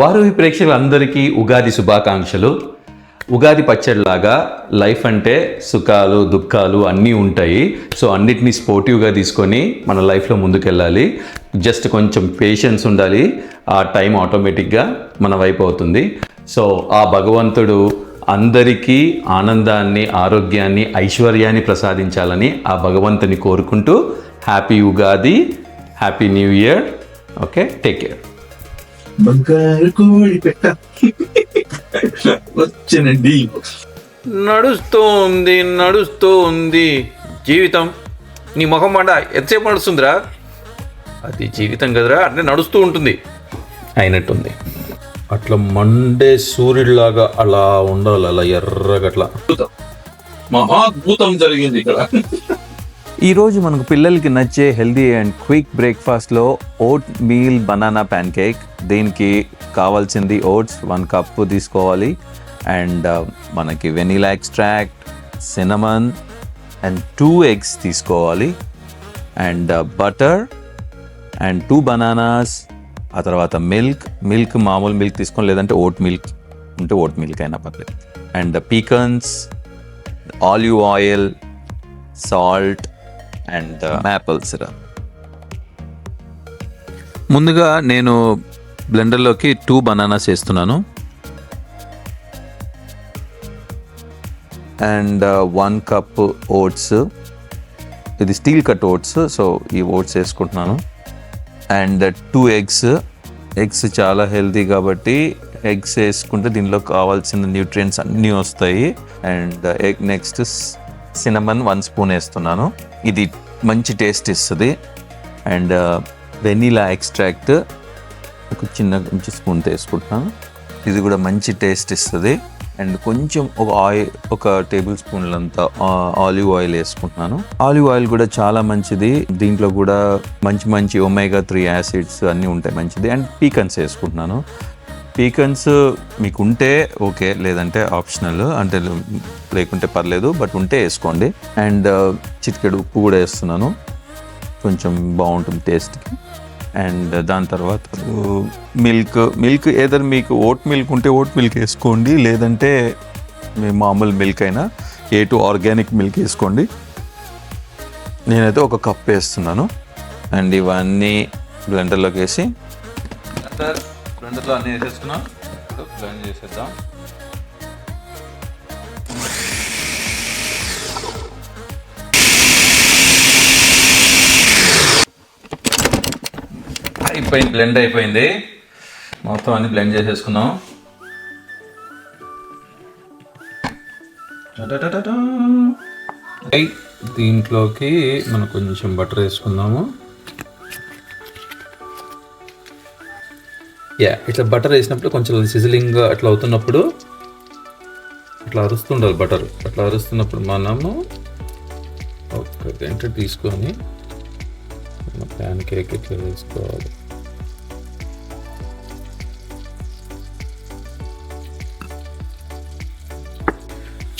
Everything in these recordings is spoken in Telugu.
వారు ప్రేక్షకులందరికీ ఉగాది శుభాకాంక్షలు. ఉగాది పచ్చడిలాగా లైఫ్ అంటే సుఖాలు దుఃఖాలు అన్నీ ఉంటాయి. సో అన్నిటినీ స్పోర్టివ్గా తీసుకొని మన లైఫ్లో ముందుకెళ్ళాలి. జస్ట్ కొంచెం పేషెన్స్ ఉండాలి. ఆ టైం ఆటోమేటిక్గా మన వైపు అవుతుంది. సో ఆ భగవంతుడు అందరికీ ఆనందాన్ని, ఆరోగ్యాన్ని, ఐశ్వర్యాన్ని ప్రసాదించాలని ఆ భగవంతుని కోరుకుంటూ happy Ugadi, happy new year. Okay, take care. బంగారు కోడి పెట్ట వచ్చనండి. నడుస్తూ ఉంది జీవితం. నీ ముఖం మాట ఎంతసేపు నడుస్తుందిరా? అది జీవితం కదరా, అంటే నడుస్తూ ఉంటుంది అయినట్టుంది. అట్లా మండే సూర్యుడిలాగా అలా ఉండాలి, అలా ఎర్రగట్లా. మహాద్భుతం జరిగింది ఇక్కడ. ఈరోజు మనకు పిల్లలకి నచ్చే హెల్దీ అండ్ క్విక్ బ్రేక్ఫాస్ట్లో oatmeal banana pancake. దీనికి కావాల్సింది ఓట్స్ 1 కప్పు తీసుకోవాలి, అండ్ మనకి vanilla extract, cinnamon and 2 eggs తీసుకోవాలి, అండ్ బటర్ అండ్ 2 bananas. ఆ తర్వాత మిల్క్ మామూలు మిల్క్ తీసుకోవాలి, లేదంటే ఓట్ మిల్క్ ఉంటే ఓట్ మిల్క్ అయినా పర్లేదు. And pecans, olive oil, salt and maple syrup. ముందుగా నేను బ్లెండర్లోకి 2 bananas వేస్తున్నాను, అండ్ 1 కప్ ఓట్స్. ఇది స్టీల్ కట్ ఓట్స్, సో ఈ ఓట్స్ వేసుకుంటున్నాను. అండ్ 2 eggs చాలా హెల్తీ కాబట్టి ఎగ్స్ వేసుకుంటే దీనిలో కావాల్సిన న్యూట్రియంట్స్ అన్నీ వస్తాయి. అండ్ నెక్స్ట్ సినమన్ 1 స్పూన్ వేస్తున్నాను, ఇది మంచి టేస్ట్ ఇస్తుంది. అండ్ వెనీలా ఎక్స్ట్రాక్ట్ ఒక కొంచెం స్పూన్ వేసుకుంటున్నాను, ఇది కూడా మంచి టేస్ట్ ఇస్తుంది. అండ్ కొంచెం ఒక టేబుల్ స్పూన్లంతా ఆలివ్ ఆయిల్ వేసుకుంటున్నాను. ఆలివ్ ఆయిల్ కూడా చాలా మంచిది, దీంట్లో కూడా మంచి ఒమేగా 3 యాసిడ్స్ అన్నీ ఉంటాయి, మంచిది. అండ్ పీకన్స్ వేసుకుంటున్నాను. పీకన్స్ మీకు ఉంటే ఓకే, లేదంటే ఆప్షనల్, అంటే లేకుంటే పర్లేదు, బట్ ఉంటే వేసుకోండి. అండ్ చిటికెడు ఉప్పు కూడా వేస్తున్నాను, కొంచెం బాగుంటుంది టేస్ట్కి. అండ్ దాని తర్వాత మిల్క్ ఏదర్ మీకు ఓట్ మిల్క్ ఉంటే ఓట్ మిల్క్ వేసుకోండి, లేదంటే మీ మామూలు మిల్క్ అయినా A2 ఆర్గానిక్ మిల్క్ వేసుకోండి. నేనైతే 1 కప్ వేస్తున్నాను. అండ్ ఇవన్నీ బ్లెండర్లోకి వేసి బ్లెండర్లో అన్నీ వేసేసుకున్నాం, బ్లెండ్ చేసేద్దాం. బ్లెండ్ అయిపోయింది, మొత్తం అన్ని బ్లెండ్ చేసేసుకున్నాం. దీంట్లోకి మనం కొంచెం బటర్ వేసుకుందాము. ఇట్లా బటర్ వేసినప్పుడు కొంచెం సిజిలింగ్ అట్లా అవుతున్నప్పుడు అట్లా అరుస్తుండాలి బటర్. అట్లా అరుస్తున్నప్పుడు మనము ఒక గంట తీసుకొని ప్యాన్ కేక్ ఇట్లా వేసుకోవాలి.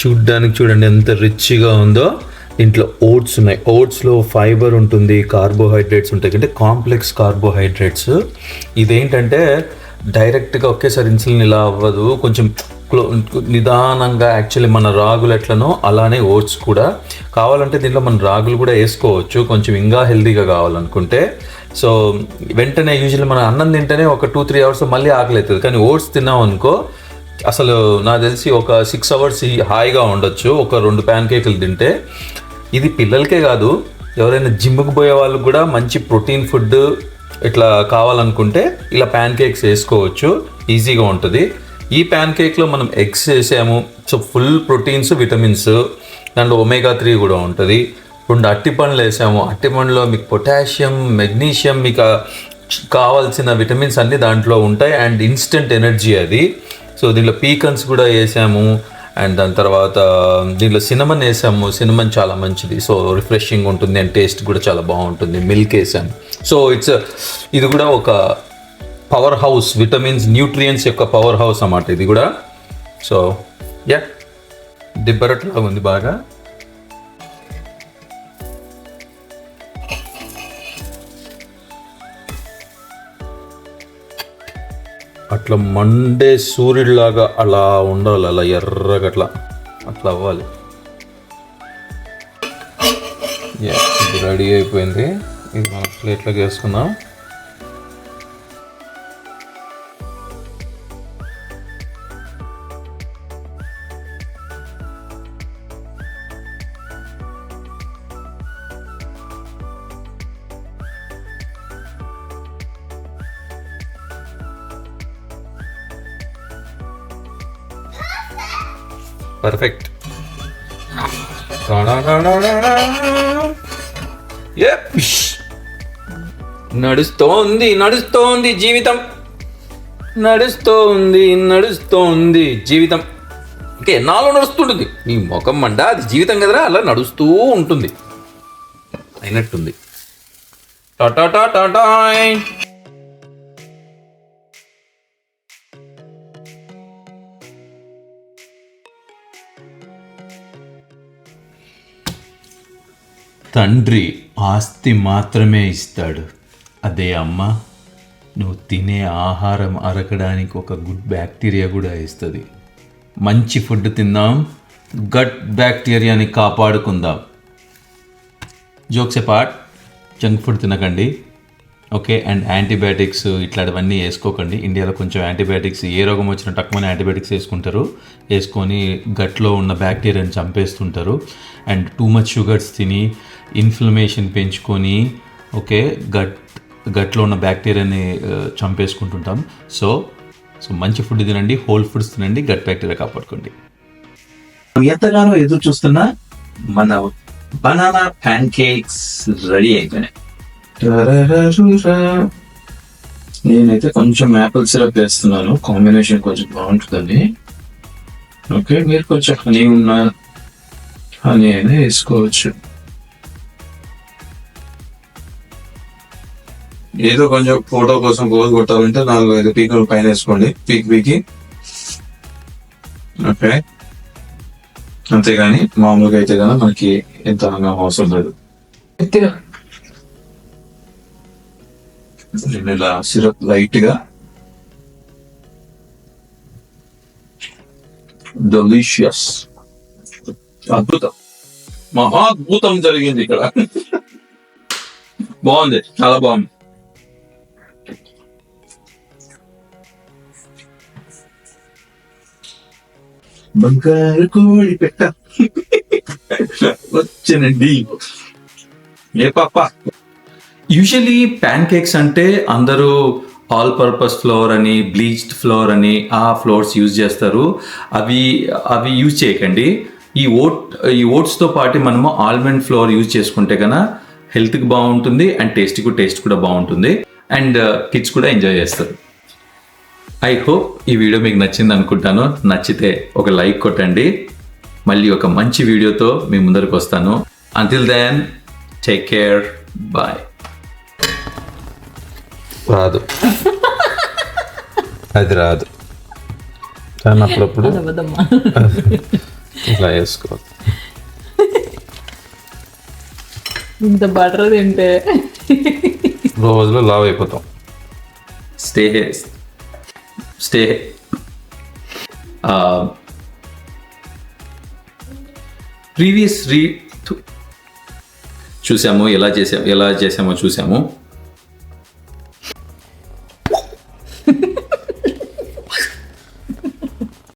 చూడ్డానికి చూడండి ఎంత రిచ్గా ఉందో. దీంట్లో ఓట్స్ ఉన్నాయి, ఓట్స్లో ఫైబర్ ఉంటుంది, కార్బోహైడ్రేట్స్ ఉంటాయి, అంటే కాంప్లెక్స్ కార్బోహైడ్రేట్స్. ఇదేంటంటే డైరెక్ట్గా ఒకేసారి ఇన్సులిన్ ఇలా అవ్వదు, కొంచెం నిదానంగా. యాక్చువల్లీ మన రాగులు ఎట్లనో అలానే ఓట్స్ కూడా. కావాలంటే దీంట్లో మన రాగులు కూడా వేసుకోవచ్చు, కొంచెం ఇంకా హెల్తీగా కావాలనుకుంటే. సో వెంటనే యూజువల్లీ మన అన్నం తింటేనే ఒక 2-3 hours మళ్ళీ ఆకలి అవుతుంది, కానీ ఓట్స్ తిన్నాం అనుకో అసలు నాకు తెలిసి ఒక 6 hours హాయిగా ఉండొచ్చు ఒక 2 ప్యాన్ కేకులు తింటే. ఇది పిల్లలకే కాదు, ఎవరైనా జిమ్కి పోయే వాళ్ళకి కూడా మంచి ప్రోటీన్ ఫుడ్ ఇట్లా కావాలనుకుంటే ఇలా ప్యాన్ కేక్స్ వేసుకోవచ్చు, ఈజీగా ఉంటుంది. ఈ ప్యాన్ కేక్లో మనం ఎగ్స్ వేసాము, సో ఫుల్ ప్రోటీన్స్, విటమిన్స్, దాంట్లో ఒమేగా 3 కూడా ఉంటుంది. 2 అరటిపండ్లు వేసాము, అరటిపండులో మీకు పొటాషియం, మెగ్నీషియం, మీకు కావాల్సిన విటమిన్స్ అన్నీ దాంట్లో ఉంటాయి. అండ్ ఇన్స్టెంట్ ఎనర్జీ అది. సో దీంట్లో పీకన్స్ కూడా వేసాము. అండ్ దాని తర్వాత దీంట్లో సినమన్ వేసాము, సినమన్ చాలా మంచిది, సో రిఫ్రెషింగ్ ఉంటుంది అండ్ టేస్ట్ కూడా చాలా బాగుంటుంది. మిల్క్ వేసాము, సో ఇది కూడా ఒక పవర్ హౌస్, విటమిన్స్, న్యూట్రియంట్స్ యొక్క పవర్ హౌస్ అన్నమాట ఇది కూడా. సో డిబ్బరట్ లాగా ఉంది బాగా. అట్లా మండే సూర్యుడిలాగా అలా ఉండాలి, అలా ఎర్రగా అట్లా అట్లా అవ్వాలి. ఇది రెడీ అయిపోయింది. ఇది మనం ప్లేట్లోకి వేసుకుందాం. పర్ఫెక్ట్. నడుస్తోంది జీవితం, నడుస్తోంది జీవితం. ఇంకా ఎన్నాళ్ళు నడుస్తుంటుంది నీ ముఖం మంట, అది జీవితం కదరా, అలా నడుస్తూ ఉంటుంది అయినట్టుంది. టాటా టాటా టాయ్. తండ్రి ఆస్తి మాత్రమే ఇస్తాడు, అదే అమ్మ నువ్వు తినే ఆహారం అరగడానికి ఒక గుడ్ బ్యాక్టీరియా కూడా ఇస్తుంది. మంచి ఫుడ్ తిందాం, గట్ బ్యాక్టీరియాని కాపాడుకుందాం. జోక్స్ అపార్ట్, జంక్ ఫుడ్ తినకండి, ఓకే? అండ్ యాంటీబయాటిక్స్ ఇట్లాంటివన్నీ వేసుకోకండి. ఇండియాలో కొంచెం యాంటీబయాటిక్స్, ఏ రోగం వచ్చినా తక్కువ యాంటీబయాటిక్స్ వేసుకుంటారు, వేసుకొని గట్లో ఉన్న బ్యాక్టీరియాని చంపేస్తుంటారు. అండ్ టూ మచ్ షుగర్స్ తిని ఇన్ఫ్లమేషన్ పెంచుకొని, ఓకే, గట్లో ఉన్న బ్యాక్టీరియాని చంపేసుకుంటుంటాం. సో మంచి ఫుడ్ తినండి, హోల్ ఫుడ్స్ తినండి, గట్ బ్యాక్టీరియా కాపాడుకోండి. ఎంతగానో ఎదురు చూస్తున్నా మన బనానా ప్యాన్ కేక్స్ రెడీ అయిపోయినాయి. నేనైతే కొంచెం యాపిల్ సిరప్ వేస్తున్నాను, కాంబినేషన్ కొంచెం బాగుంటుందని. ఓకే, మీరు కొంచెం హనీ అయినా వేసుకోవచ్చు. ఏదో కొంచెం ఫోటో కోసం గోల్ కొట్టాలంటే 4-5 పీకులు పైన వేసుకోండి, పీకి. ఓకే, అంతేగాని మామూలుగా అయితే కదా మనకి ఎంత అవసరం లేదు. ఇలా సిరప్ లైట్ గా, డెలిషియస్, అద్భుతం, మహాద్భుతం జరిగింది ఇక్కడ. బాగుంది, చాలా బాగుంది. బంగారు కోడి పెట్ట వచ్చనండి. ఏ పాప, యూజువలీ ప్యాన్ కేక్స్ అంటే అందరూ ఆల్ పర్పస్ ఫ్లోర్ అని, బ్లీచ్డ్ ఫ్లోర్ అని ఆ ఫ్లోర్స్ యూజ్ చేస్తారు. అవి యూజ్ చేయకండి. ఈ ఓట్స్తో పాటు మనము ఆల్మండ్ ఫ్లోర్ యూజ్ చేసుకుంటే కన్నా హెల్త్కి బాగుంటుంది అండ్ టేస్ట్ కూడా బాగుంటుంది. అండ్ కిడ్స్ కూడా ఎంజాయ్ చేస్తారు. ఐ హోప్ ఈ వీడియో మీకు నచ్చింది అనుకుంటాను. నచ్చితే ఒక లైక్ కొట్టండి. మళ్ళీ ఒక మంచి వీడియోతో మీ ముందరకు వస్తాను. Until then take care, bye. రాదు, అది రాదు కానీ అప్పుడప్పుడు ఇలా వేసుకోవాలి. ఇంత బటర్ తింటే రోజులో లావ్ అయిపోతాం. స్టే ప్రీవియస్ చూసాము, ఎలా చేసామో చూసాము.